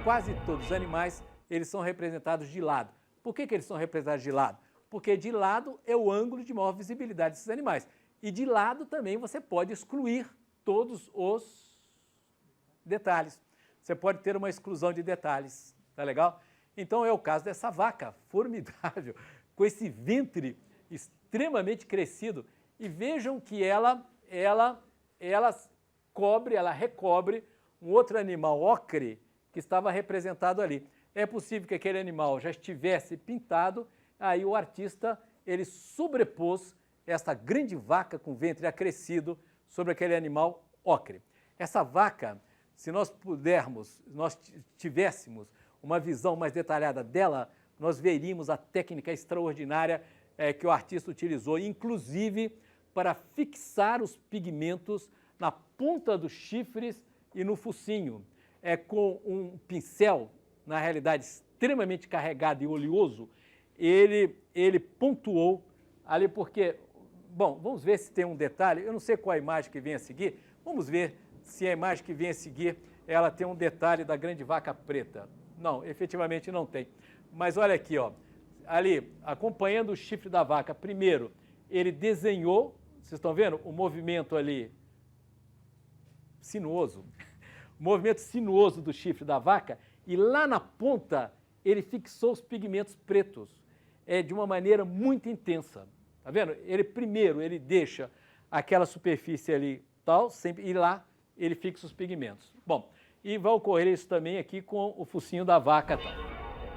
quase todos os animais, eles são representados de lado. Por que eles são representados de lado? Porque de lado é o ângulo de maior visibilidade desses animais. E de lado também você pode excluir todos os detalhes. Você pode ter uma exclusão de detalhes, tá legal? Então é o caso dessa vaca formidável, com esse ventre extremamente crescido. E vejam que ela recobre um outro animal ocre que estava representado ali. É possível que aquele animal já estivesse pintado, aí o artista ele sobrepôs esta grande vaca com ventre acrescido sobre aquele animal ocre. Essa vaca, se nós tivéssemos uma visão mais detalhada dela, nós veríamos a técnica extraordinária que o artista utilizou, inclusive para fixar os pigmentos na ponta dos chifres e no focinho. Com um pincel, na realidade extremamente carregado e oleoso, ele pontuou ali porque... Bom, vamos ver se tem um detalhe. Eu não sei qual a imagem que vem a seguir. Vamos ver se a imagem que vem a seguir ela tem um detalhe da grande vaca preta. Não, efetivamente não tem. Mas olha aqui, ó, ali, acompanhando o chifre da vaca, primeiro ele desenhou, vocês estão vendo o movimento ali sinuoso, o movimento sinuoso do chifre da vaca, e lá na ponta ele fixou os pigmentos pretos de uma maneira muito intensa. Tá vendo? Primeiro ele deixa aquela superfície ali tal, sempre, e lá ele fixa os pigmentos. Bom, e vai ocorrer isso também aqui com o focinho da vaca tal.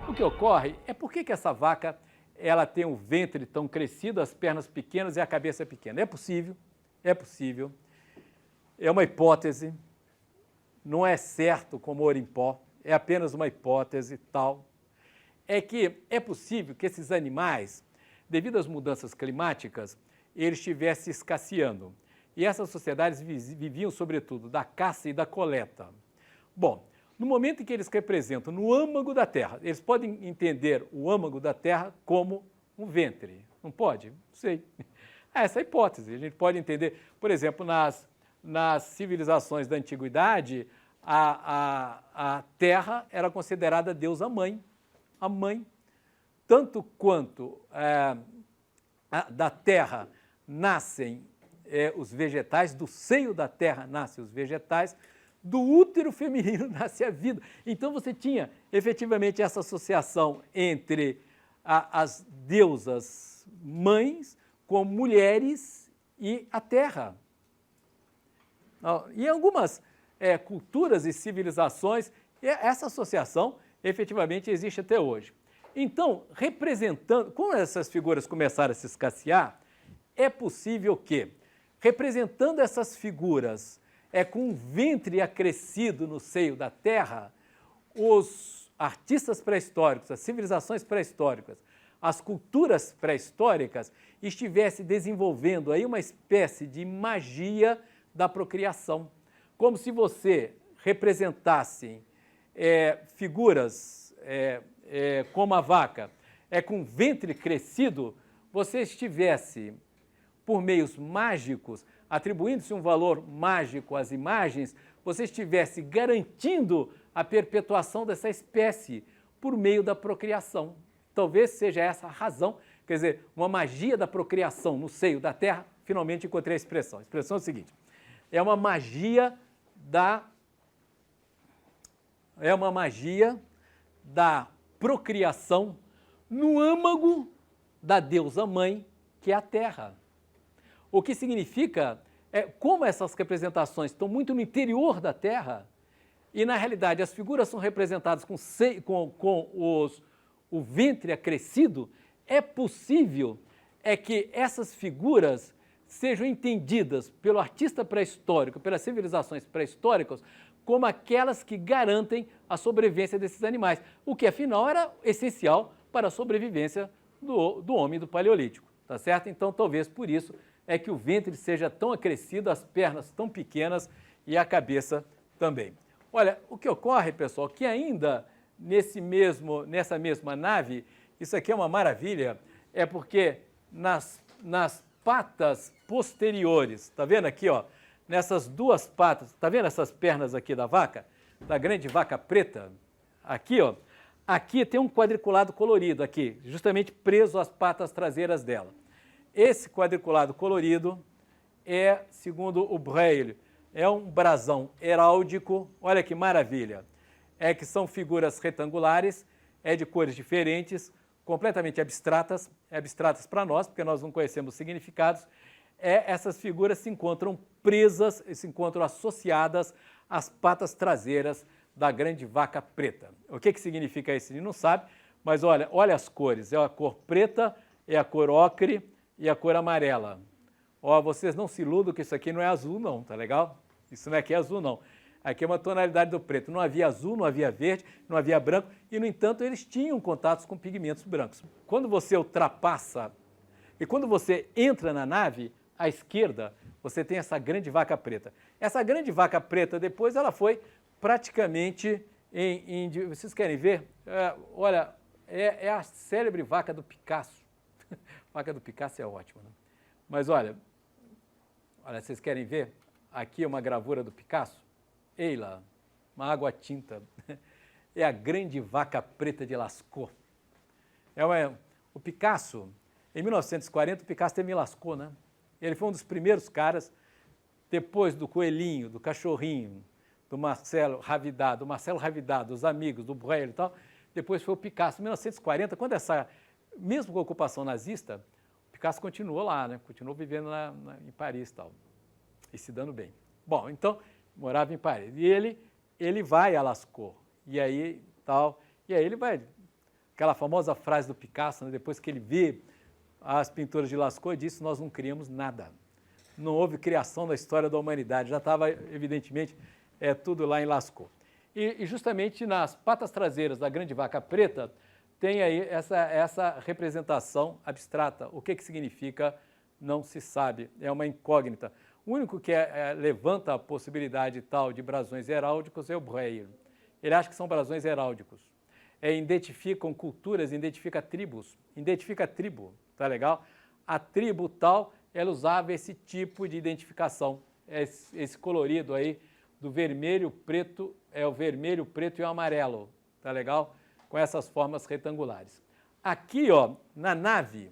O que ocorre é por que essa vaca ela tem um ventre tão crescido, as pernas pequenas e a cabeça pequena. É possível, é uma hipótese, não é certo como ouro em pó, é apenas uma hipótese tal. É que é possível que esses animais, devido às mudanças climáticas, eles estivessem escasseando. E essas sociedades viviam, sobretudo, da caça e da coleta. Bom, no momento em que eles representam no âmago da Terra, eles podem entender o âmago da Terra como um ventre. Não pode? Não sei. Essa é a hipótese. A gente pode entender, por exemplo, nas civilizações da antiguidade, a Terra era considerada deusa-mãe. A mãe. Tanto quanto da terra nascem os vegetais, do seio da terra nascem os vegetais, do útero feminino nasce a vida. Então você tinha efetivamente essa associação entre as deusas mães com mulheres e a terra. Em algumas culturas e civilizações, essa associação efetivamente existe até hoje. Então, representando, como essas figuras começaram a se escassear, é possível que, representando essas figuras com um ventre acrescido no seio da terra, os artistas pré-históricos, as civilizações pré-históricas, as culturas pré-históricas estivessem desenvolvendo aí uma espécie de magia da procriação. Como se você representasse figuras como a vaca, com ventre crescido, você estivesse, por meios mágicos, atribuindo-se um valor mágico às imagens, você estivesse garantindo a perpetuação dessa espécie por meio da procriação. Talvez seja essa a razão, quer dizer, uma magia da procriação no seio da terra. Finalmente encontrei a expressão. A expressão é o seguinte: é uma magia da procriação no âmago da deusa mãe, que é a terra. O que significa, como essas representações estão muito no interior da terra, e na realidade as figuras são representadas com o ventre acrescido, é possível que essas figuras sejam entendidas pelo artista pré-histórico, pelas civilizações pré-históricas, como aquelas que garantem a sobrevivência desses animais, o que afinal era essencial para a sobrevivência do homem do Paleolítico, tá certo? Então talvez por isso que o ventre seja tão acrescido, as pernas tão pequenas e a cabeça também. Olha, o que ocorre, pessoal, que ainda nessa mesma nave, isso aqui é uma maravilha, é porque nas patas posteriores, tá vendo aqui, ó, nessas duas patas, tá vendo essas pernas aqui da vaca, da grande vaca preta, aqui, ó, aqui tem um quadriculado colorido aqui, justamente preso às patas traseiras dela. Esse quadriculado colorido é, segundo o Braille, é um brasão heráldico, olha que maravilha, é que são figuras retangulares, é de cores diferentes, completamente abstratas para nós, porque nós não conhecemos significados, essas figuras se encontram presas, se encontram associadas às patas traseiras da grande vaca preta. O que significa isso? A gente não sabe, mas olha as cores, é a cor preta, é a cor ocre e a cor amarela. Ó, vocês não se iludam que isso aqui não é azul não, tá legal? Isso não é aqui azul não. Aqui é uma tonalidade do preto. Não havia azul, não havia verde, não havia branco e, no entanto, eles tinham contatos com pigmentos brancos. Quando você ultrapassa e quando você entra na nave, à esquerda, você tem essa grande vaca preta. Essa grande vaca preta, depois, ela foi praticamente vocês querem ver? Olha, é a célebre vaca do Picasso. A vaca do Picasso é ótima, né? Mas olha, vocês querem ver? Aqui é uma gravura do Picasso. Eila, uma água tinta. É a grande vaca preta de Lascaux. O Picasso, em 1940, o Picasso teve Lascaux, né? Ele foi um dos primeiros caras, depois do Coelhinho, do Cachorrinho, do Marcelo Ravidad, dos amigos, do Braille e tal, depois foi o Picasso. Em 1940, quando mesmo com a ocupação nazista, o Picasso continuou lá, né? Continuou vivendo em Paris e tal, e se dando bem. Bom, então, morava em Paris. E ele vai a Lascaux, e aí ele vai, aquela famosa frase do Picasso, né? Depois que ele vê as pinturas de Lascaux, ele disse: nós não criamos nada. Não houve criação da história da humanidade, já estava, evidentemente, tudo lá em Lascaux. E justamente nas patas traseiras da grande vaca preta tem aí essa representação abstrata. O que significa, não se sabe, é uma incógnita. O único que levanta a possibilidade tal de brasões heráldicos é o Braille. Ele acha que são brasões heráldicos. Identificam culturas, identifica tribos, identifica tribo, tá legal? A tribo tal, ela usava esse tipo de identificação, esse colorido aí do vermelho, preto, o vermelho, preto e o amarelo, tá legal? Com essas formas retangulares. Aqui, ó, na nave,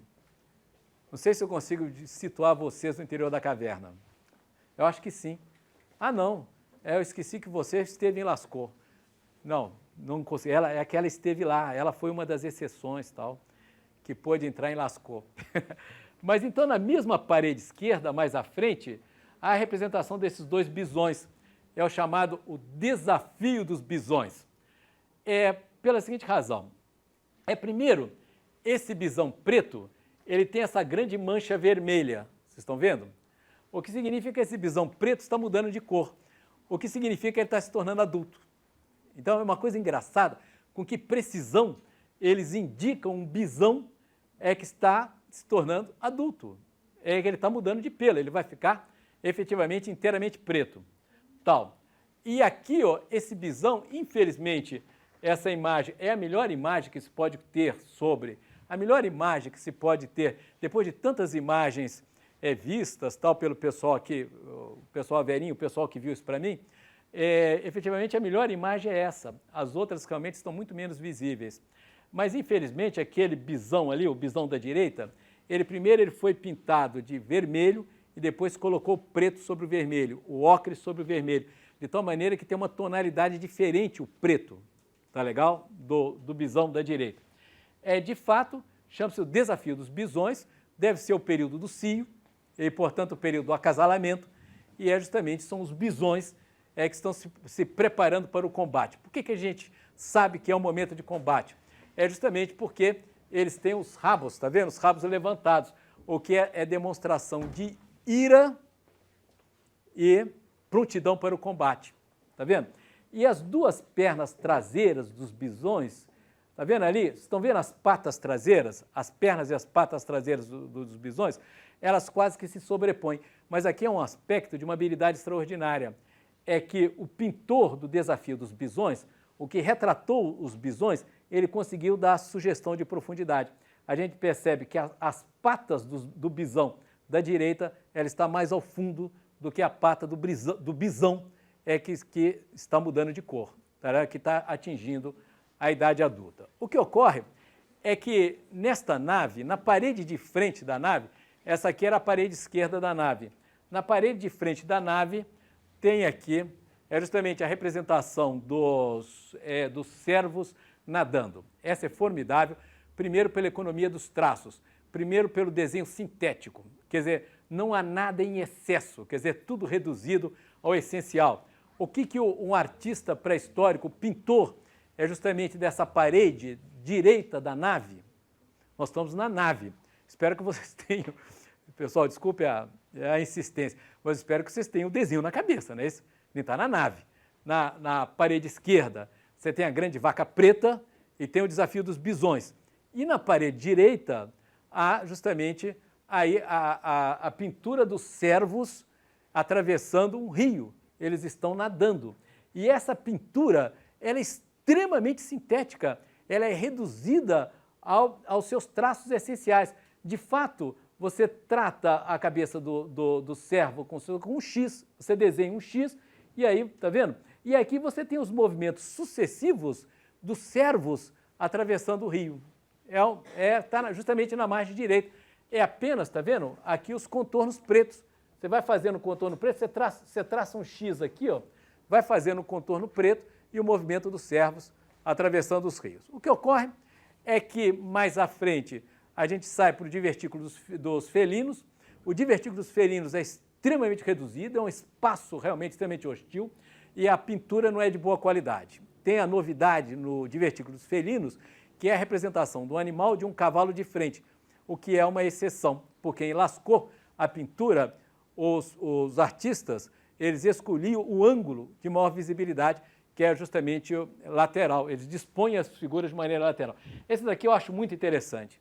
não sei se eu consigo situar vocês no interior da caverna. Eu acho que sim. Ah, não, eu esqueci que você esteve em Lascaux. Não consegui. É que ela esteve lá, ela foi uma das exceções, tal, que pôde entrar em Lascaux. Mas então, na mesma parede esquerda, mais à frente, há a representação desses dois bisões. É o chamado o desafio dos bisões. Pela seguinte razão. Primeiro, esse bisão preto, ele tem essa grande mancha vermelha. Vocês estão vendo? O que significa que esse bisão preto está mudando de cor. O que significa que ele está se tornando adulto. Então, é uma coisa engraçada, com que precisão eles indicam um bisão que está se tornando adulto. Que ele está mudando de pelo, ele vai ficar efetivamente inteiramente preto. Tal. E aqui, ó, esse bisão, infelizmente, essa imagem é a melhor imagem que se pode ter a melhor imagem que se pode ter, depois de tantas imagens vistas, tal, pelo pessoal aqui, o pessoal velhinho, o pessoal que viu isso para mim, efetivamente a melhor imagem é essa. As outras realmente estão muito menos visíveis. Mas, infelizmente, aquele bisão ali, o bisão da direita, primeiro ele foi pintado de vermelho e depois colocou o preto sobre o vermelho, o ocre sobre o vermelho, de tal maneira que tem uma tonalidade diferente o preto, tá legal? Do bisão da direita. De fato, chama-se o desafio dos bisões, deve ser o período do cio, e, portanto, o período do acasalamento, e justamente são os bisões que estão se preparando para o combate. Por que a gente sabe que é um momento de combate? Justamente porque eles têm os rabos, tá vendo? Os rabos levantados, o que é demonstração de ira e prontidão para o combate, tá vendo? E as duas pernas traseiras dos bisões, tá vendo ali? Estão vendo as patas traseiras? As pernas e as patas traseiras dos bisões? Elas quase que se sobrepõem. Mas aqui é um aspecto de uma habilidade extraordinária. É que o pintor do desafio dos bisões, o que retratou os bisões, ele conseguiu dar a sugestão de profundidade. A gente percebe que as patas do bisão da direita, ela está mais ao fundo do que a pata do bisão que está mudando de cor, tá? Que está atingindo a idade adulta. O que ocorre é que nesta nave, na parede de frente da nave, essa aqui era a parede esquerda da nave. Na parede de frente da nave tem aqui justamente a representação dos cervos nadando. Essa é formidável, primeiro pela economia dos traços, primeiro pelo desenho sintético, quer dizer, não há nada em excesso, quer dizer, tudo reduzido ao essencial. O que um artista pré-histórico, pintor, é justamente dessa parede direita da nave? Nós estamos na nave. Espero que vocês tenham, pessoal, desculpe a insistência, mas espero que vocês tenham o desenho na cabeça, não é isso? Nem está na nave. Na parede esquerda, você tem a grande vaca preta e tem o desafio dos bisões. E na parede direita, há justamente aí a pintura dos cervos atravessando um rio. Eles estão nadando. E essa pintura, ela é extremamente sintética, ela é reduzida aos seus traços essenciais. De fato, você trata a cabeça do cervo com um X, você desenha um X, e aí, tá vendo? E aqui você tem os movimentos sucessivos dos cervos atravessando o rio. Está justamente na margem direita. É apenas, tá vendo? Aqui os contornos pretos. Você vai fazendo o contorno preto, você traça um X aqui, ó, vai fazendo o contorno preto e o movimento dos cervos atravessando os rios. O que ocorre é que mais à frente a gente sai para o divertículo dos felinos. O divertículo dos felinos é extremamente reduzido, é um espaço realmente extremamente hostil e a pintura não é de boa qualidade. Tem a novidade no divertículo dos felinos, que é a representação do animal de um cavalo de frente, o que é uma exceção, porque em Lascaux, a pintura, os artistas, eles escolhiam o ângulo de maior visibilidade, que é justamente o lateral. Eles dispõem as figuras de maneira lateral. Esse daqui eu acho muito interessante.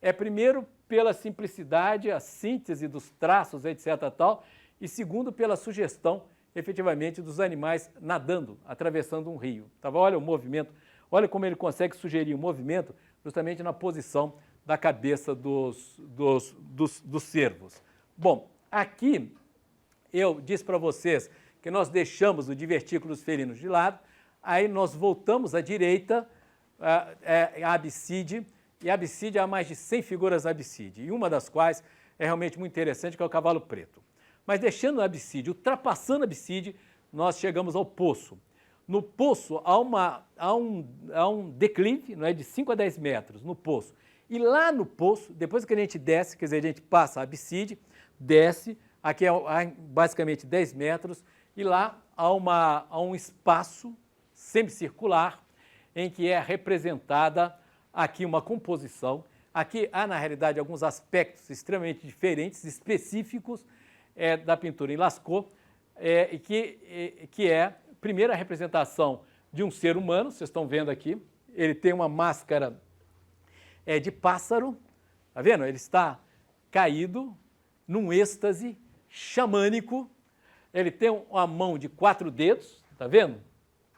É primeiro pela simplicidade, a síntese dos traços, etc. tal, e segundo pela sugestão, efetivamente, dos animais nadando, atravessando um rio. Tá bom? Olha o movimento, olha como ele consegue sugerir o movimento justamente na posição da cabeça dos cervos. Bom, aqui eu disse para vocês que nós deixamos o divertículo dos felinos de lado, aí nós voltamos à direita, a abside, e a abside há mais de 100 figuras na abside, e uma das quais é realmente muito interessante, que é o cavalo preto. Mas deixando a abside, ultrapassando a abside, nós chegamos ao poço. No poço há um declive, não é, de 5 a 10 metros no poço. E lá no poço, depois que a gente desce, quer dizer, a gente passa a abside, desce, aqui há basicamente 10 metros, e lá há um espaço semicircular em que é representada aqui uma composição. Aqui há, na realidade, alguns aspectos extremamente diferentes, específicos da pintura em Lascaux, que é, primeiro, a representação de um ser humano, vocês estão vendo aqui, ele tem uma máscara de pássaro, tá vendo? Ele está caído num êxtase xamânico, ele tem uma mão de 4 dedos, tá vendo?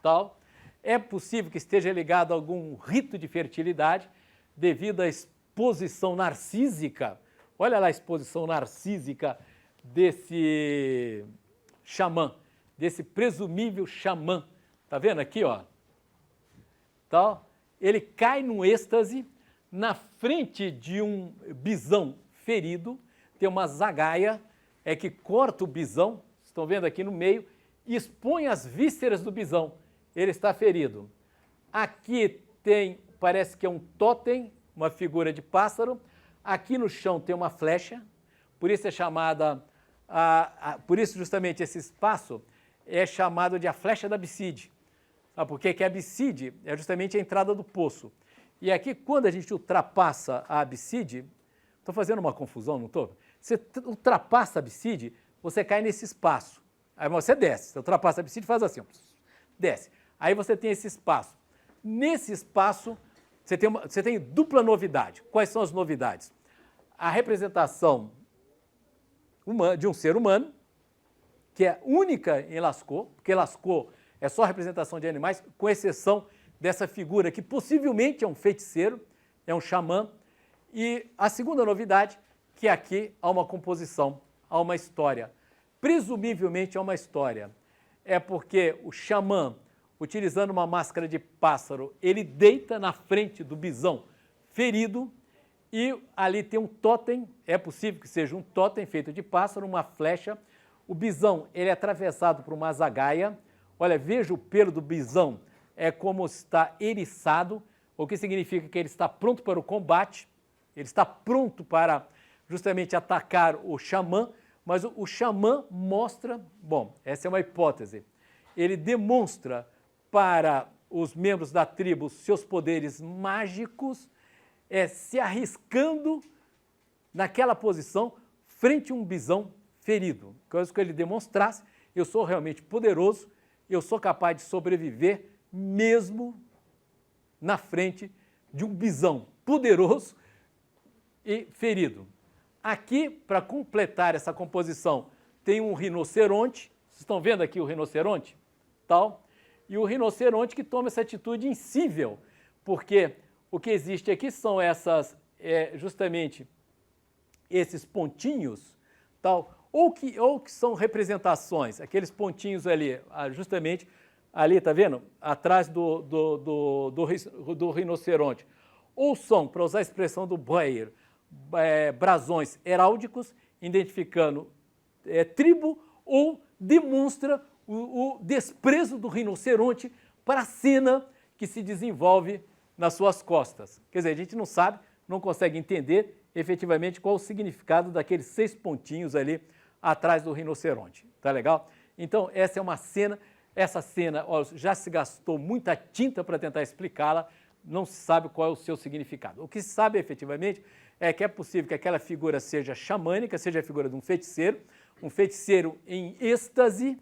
Tal. É possível que esteja ligado a algum rito de fertilidade devido à exposição narcísica. Olha lá a exposição narcísica desse xamã, desse presumível xamã. Tá vendo aqui, ó? Tal. Ele cai num êxtase na frente de um bisão ferido, tem uma zagaia que corta o bisão, estão vendo aqui no meio, e expõe as vísceras do bisão. Ele está ferido. Aqui tem, parece que é um tótem, uma figura de pássaro. Aqui no chão tem uma flecha, por isso é chamada, por isso justamente esse espaço é chamado de a flecha da abside. Sabe por quê? Que a abside é justamente a entrada do poço. E aqui, quando a gente ultrapassa a abside, estou fazendo uma confusão, não estou? Você ultrapassa a abside, você cai nesse espaço. Aí você desce, você ultrapassa a abside e faz assim, ó, desce. Aí você tem esse espaço. Nesse espaço, você tem dupla novidade. Quais são as novidades? A representação de um ser humano, que é única em Lascaux, porque Lascaux é só representação de animais, com exceção dessa figura que possivelmente é um feiticeiro, é um xamã. E a segunda novidade, que aqui há uma composição, há uma história. Presumivelmente há uma história. É porque o xamã, utilizando uma máscara de pássaro, ele deita na frente do bisão ferido e ali tem um totem, é possível que seja um totem feito de pássaro, uma flecha. O bisão, ele é atravessado por uma zagaia. Olha, veja o pelo do bisão, é como está eriçado, o que significa que ele está pronto para o combate, ele está pronto para justamente atacar o xamã, mas o xamã mostra, bom, essa é uma hipótese, ele demonstra para os membros da tribo seus poderes mágicos, se arriscando naquela posição frente a um bisão ferido. Coisa que ele demonstrasse, eu sou realmente poderoso, eu sou capaz de sobreviver mesmo na frente de um bisão poderoso e ferido. Aqui, para completar essa composição, tem um rinoceronte, vocês estão vendo aqui o rinoceronte? Tal, e o rinoceronte que toma essa atitude insível, porque o que existe aqui são essas, justamente, esses pontinhos, tal, ou que são representações, aqueles pontinhos ali, justamente, ali, está vendo? Atrás do rinoceronte. Ou são, para usar a expressão do Bayer, brasões heráldicos, identificando tribo, ou demonstra o desprezo do rinoceronte para a cena que se desenvolve nas suas costas. Quer dizer, a gente não sabe, não consegue entender efetivamente qual o significado daqueles 6 pontinhos ali atrás do rinoceronte. Tá legal? Então, essa é uma cena, essa cena já se gastou muita tinta para tentar explicá-la, não se sabe qual é o seu significado. O que se sabe efetivamente é que é possível que aquela figura seja xamânica, seja a figura de um feiticeiro em êxtase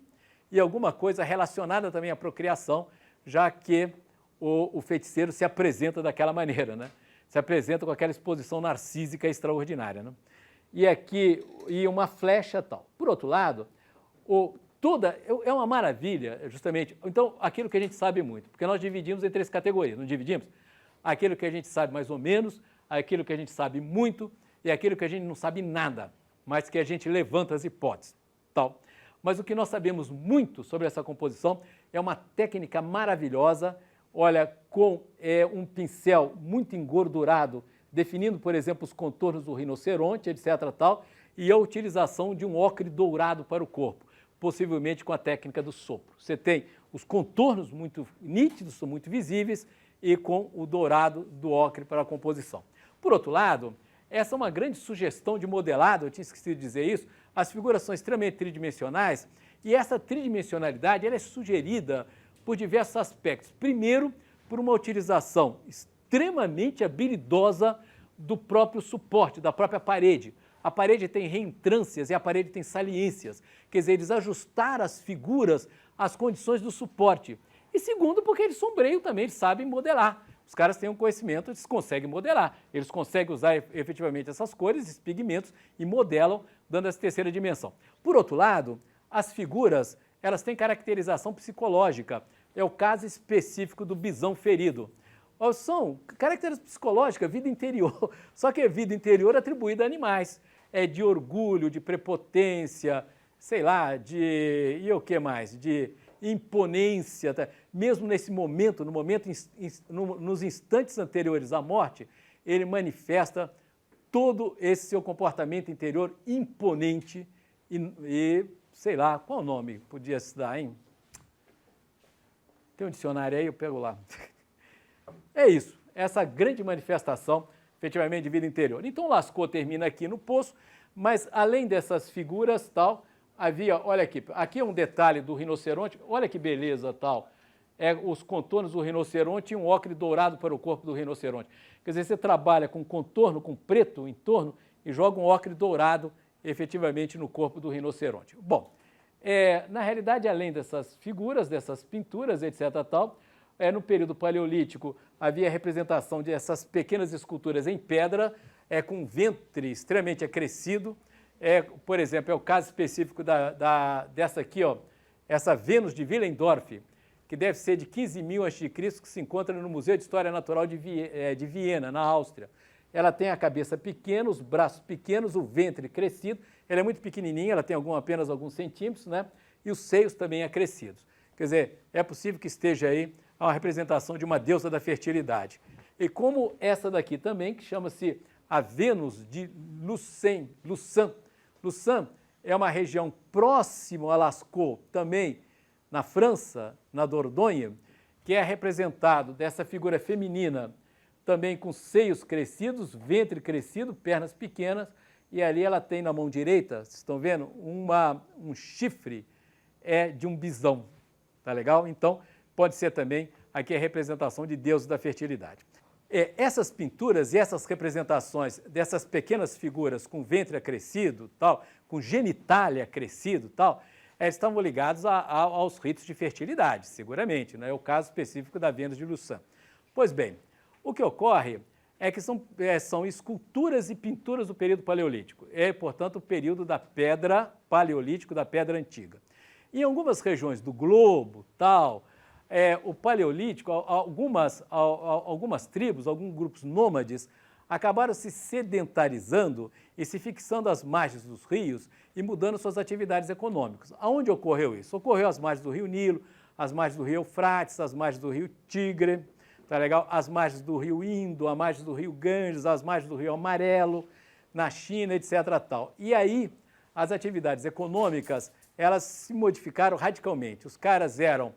e alguma coisa relacionada também à procriação, já que o feiticeiro se apresenta daquela maneira, né? Se apresenta com aquela exposição narcísica extraordinária, né? E aqui, uma flecha tal. Por outro lado, é uma maravilha, justamente, então, aquilo que a gente sabe muito, porque nós dividimos em 3 categorias, não dividimos? Aquilo que a gente sabe mais ou menos, aquilo que a gente sabe muito e aquilo que a gente não sabe nada, mas que a gente levanta as hipóteses, tal. Mas o que nós sabemos muito sobre essa composição é uma técnica maravilhosa, olha, com um pincel muito engordurado, definindo, por exemplo, os contornos do rinoceronte, etc. tal, e a utilização de um ocre dourado para o corpo, possivelmente com a técnica do sopro. Você tem os contornos muito nítidos, são muito visíveis, e com o dourado do ocre para a composição. Por outro lado, essa é uma grande sugestão de modelado, eu tinha esquecido de dizer isso, as figuras são extremamente tridimensionais, e essa tridimensionalidade ela é sugerida por diversos aspectos. Primeiro, por uma utilização extremamente habilidosa do próprio suporte, da própria parede. A parede tem reentrâncias e a parede tem saliências, quer dizer, eles ajustaram as figuras às condições do suporte. E segundo, porque eles sombreiam também, eles sabem modelar. Os caras têm um conhecimento, eles conseguem modelar, eles conseguem usar efetivamente essas cores, esses pigmentos e modelam, dando essa terceira dimensão. Por outro lado, as figuras, elas têm caracterização psicológica. É o caso específico do bisão ferido. São características psicológicas, vida interior, só que é vida interior atribuída a animais. É de orgulho, de prepotência, sei lá, e o que mais? De imponência, tá? Mesmo nesse momento, nos instantes anteriores à morte, ele manifesta todo esse seu comportamento interior imponente e sei lá, qual o nome podia se dar, hein? Tem um dicionário aí, eu pego lá. É isso, essa grande manifestação, efetivamente, de vida interior. Então, Lascaux termina aqui no poço, mas além dessas figuras, tal, havia, olha aqui é um detalhe do rinoceronte, olha que beleza, tal, os contornos do rinoceronte e um ocre dourado para o corpo do rinoceronte. Quer dizer, você trabalha com contorno, com preto em torno e joga um ocre dourado, efetivamente, no corpo do rinoceronte. Bom, na realidade, além dessas figuras, dessas pinturas, etc., tal, no período paleolítico havia a representação dessas pequenas esculturas em pedra, com ventre extremamente acrescido. Por exemplo, é o caso específico dessa aqui, ó, essa Vênus de Willendorf, que deve ser de 15.000 a.C., que se encontra no Museu de História Natural de Viena, na Áustria. Ela tem a cabeça pequena, os braços pequenos, o ventre crescido, ela é muito pequenininha, ela tem apenas alguns centímetros, né? E os seios também acrescidos. Quer dizer, é possível que esteja aí uma representação de uma deusa da fertilidade. E como essa daqui também, que chama-se a Vênus de Lucin. Lucin é uma região próxima a Lascaux, também na França, na Dordogne, que é representado dessa figura feminina, também com seios crescidos, ventre crescido, pernas pequenas, e ali ela tem na mão direita, vocês estão vendo, um chifre de um bisão, tá legal? Então, pode ser também aqui a representação de deuses da fertilidade. Essas pinturas e essas representações dessas pequenas figuras com ventre acrescido, tal, com genitália crescido, tal, estavam ligados aos ritos de fertilidade, seguramente, não é o caso específico da Vênus de Lucin. Pois bem, o que ocorre é que são esculturas e pinturas do período paleolítico, portanto, o período da pedra paleolítico, da pedra antiga. Em algumas regiões do globo, tal, o paleolítico, algumas tribos, alguns grupos nômades, acabaram se sedentarizando e se fixando às margens dos rios e mudando suas atividades econômicas. Aonde ocorreu isso? Ocorreu às margens do rio Nilo, às margens do rio Eufrates, às margens do rio Tigre, tá legal? Às margens do rio Indo, às margens do rio Ganges, às margens do rio Amarelo, na China, etc. Tal. E aí, as atividades econômicas, elas se modificaram radicalmente. Os caras eram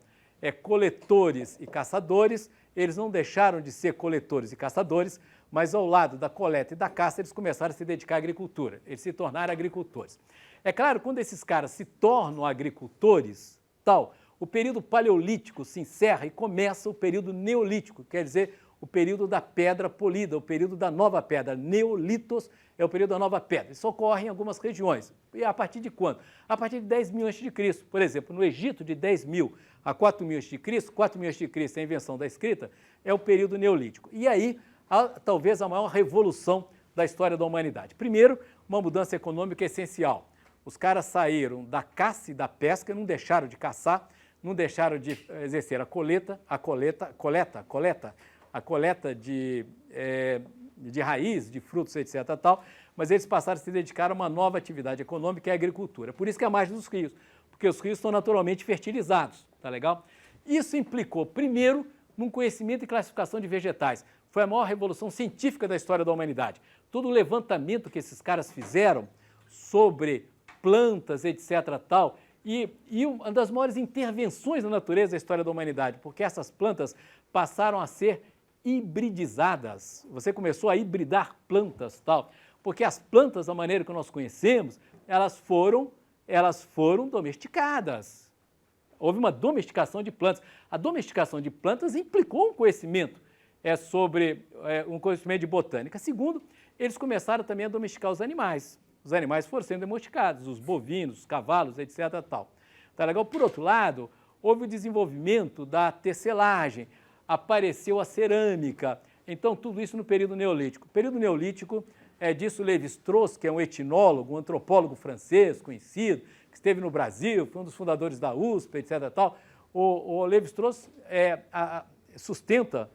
coletores e caçadores, eles não deixaram de ser coletores e caçadores, mas ao lado da coleta e da caça, eles começaram a se dedicar à agricultura, eles se tornaram agricultores. É claro, quando esses caras se tornam agricultores, tal, o período paleolítico se encerra e começa o período neolítico, quer dizer, o período da pedra polida, o período da nova pedra. Neolitos é o período da nova pedra. Isso ocorre em algumas regiões. E a partir de quando? A partir de 10 mil a.C. Por exemplo, no Egito, de 10 mil a 4 mil a.C., 4 mil a.C. é a invenção da escrita, é o período neolítico. E aí, talvez a maior revolução da história da humanidade. Primeiro, uma mudança econômica essencial. Os caras saíram da caça e da pesca, não deixaram de caçar, não deixaram de exercer a coleta de raiz, de frutos, etc. Tal, mas eles passaram a se dedicar a uma nova atividade econômica, que é a agricultura. Por isso que é a margem dos rios, porque os rios estão naturalmente fertilizados, tá legal? Isso implicou, primeiro, num conhecimento e classificação de vegetais. Foi a maior revolução científica da história da humanidade. Todo o levantamento que esses caras fizeram sobre plantas, etc. tal, e uma das maiores intervenções na natureza da história da humanidade, porque essas plantas passaram a ser hibridizadas. Você começou a hibridar plantas, tal, porque as plantas, da maneira que nós conhecemos, elas foram domesticadas. Houve uma domesticação de plantas. A domesticação de plantas implicou um conhecimento sobre um conhecimento de botânica. Segundo, eles começaram também a domesticar os animais. Os animais foram sendo domesticados, os bovinos, os cavalos, etc. Tal. Tá legal? Por outro lado, houve o desenvolvimento da tecelagem, apareceu a cerâmica. Então, tudo isso no período neolítico. O período neolítico, disso Lévi-Strauss, que é um etnólogo, um antropólogo francês conhecido, que esteve no Brasil, foi um dos fundadores da USP, etc. Tal. O Lévi-Strauss sustenta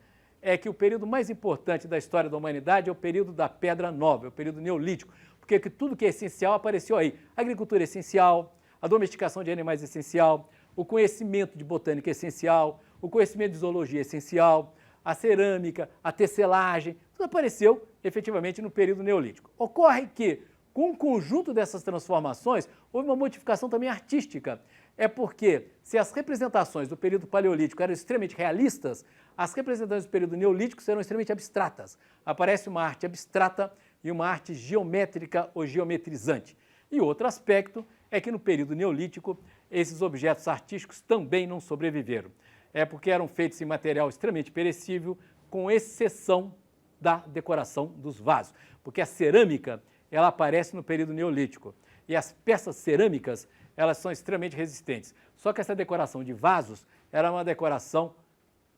que o período mais importante da história da humanidade é o período da Pedra Nova, é o período neolítico, porque tudo que é essencial apareceu aí. A agricultura é essencial, a domesticação de animais é essencial, o conhecimento de botânica é essencial, o conhecimento de zoologia é essencial, a cerâmica, a tecelagem, tudo apareceu efetivamente no período neolítico. Ocorre que, com o conjunto dessas transformações, houve uma modificação também artística. É porque, se as representações do período paleolítico eram extremamente realistas, as representações do período neolítico serão extremamente abstratas. Aparece uma arte abstrata e uma arte geométrica ou geometrizante. E outro aspecto é que no período neolítico esses objetos artísticos também não sobreviveram. É porque eram feitos em material extremamente perecível, com exceção da decoração dos vasos. Porque a cerâmica, ela aparece no período neolítico. E as peças cerâmicas, elas são extremamente resistentes. Só que essa decoração de vasos era uma decoração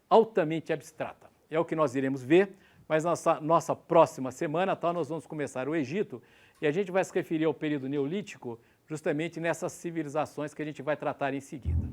altamente abstrata. É o que nós iremos ver, mas nossa próxima semana, nós vamos começar o Egito e a gente vai se referir ao período neolítico justamente nessas civilizações que a gente vai tratar em seguida.